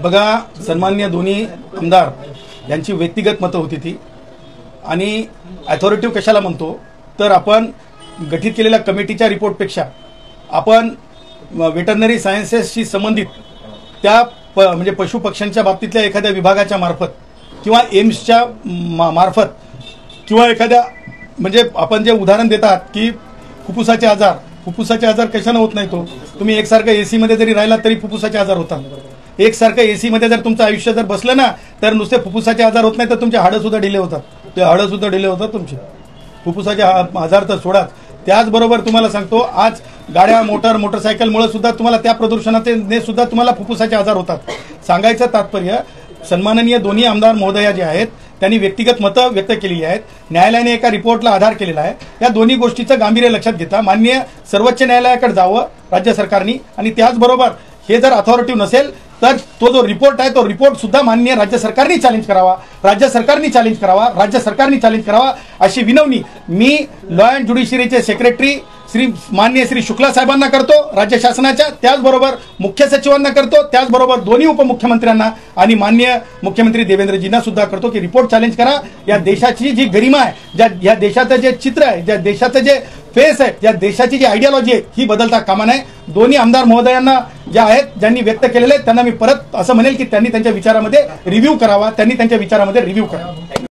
बघा, सन्माननीय दोन्ही आमदार यांची व्यक्तिगत मतं होती ती, आणि अथॉरिटिव्ह कशाला म्हणतो तर आपण गठीत केलेल्या कमिटीच्या रिपोर्टपेक्षा आपण वेटरनरी सायन्सेसशी संबंधित त्या म्हणजे पशुपक्ष्यांच्या बाबतीतल्या एखाद्या विभागाच्या मार्फत किंवा एम्सच्या मार्फत किंवा एखाद्या म्हणजे आपण जे उदाहरण देतात की फुफ्फुसाचे आजार कशाने होत नाही, तो तुम्ही एकसारखं एसी मध्ये जरी राहिलात तरी फुफ्फुसाचे आजार होतात. एकसारखं एसी मध्ये जर तुमचं आयुष्य जर बसलं ना तर नुसते फुफ्फुसाचे आजार होत नाही तर तुमचे हाडं सुद्धा ढिले होतात. ते हाडं सुद्धा ढिले होतात तुमचे. फुफ्फुसाचे आजार तर सोडाच. त्याचबरोबर तुम्हाला सांगतो, आज गाड्या मोटरसायकलमुळे सुद्धा तुम्हाला त्या प्रदूषणाने सुद्धा तुम्हाला फुफ्फुसाचे आजार होतात. सांगायचं तात्पर्य, सन्माननीय दोन्ही आमदार महोदया जे आहेत त्यांनी व्यक्तिगत मतं व्यक्त केली आहेत. न्यायालयाने एका रिपोर्टला आधार केलेला आहे. या दोन्ही गोष्टीचं गांभीर्य लक्षात घेता माननीय सर्वोच्च न्यायालयाकडे जावं राज्य सरकारनी, आणि त्याचबरोबर हे जर अथॉरिटिव्ह नसेल तर तो जो रिपोर्ट आहे तो रिपोर्ट सुद्धा माननीय राज्य सरकारने चॅलेंज करावा अशी विनवणी मी लॉ अँड ज्युडिशरीचे सेक्रेटरी माननीय श्री शुक्ला साहेबांना करतो राज्य शासनाच्या, त्याचबरोबर मुख्य सचिवांना करतो, त्याचबरोबर दोन्ही उपमुख्यमंत्र्यांना आणि माननीय मुख्यमंत्री देवेंद्रजींना सुद्धा करतो की रिपोर्ट चॅलेंज करा. या देशाची जी गरिमा आहे, या देशाचं जे चित्र आहे, ज्या देशाचं जे फेस आहे, या देशाची जी आयडियोलॉजी आहे ही बदलता कामा नये. दोन्ही आमदार महोदयांना ज्या आहेत ज्यांनी व्यक्त केलेले त्यांना मी परत असं म्हणेल की त्यांनी त्यांच्या विचारामध्ये रिव्ह्यू करावा.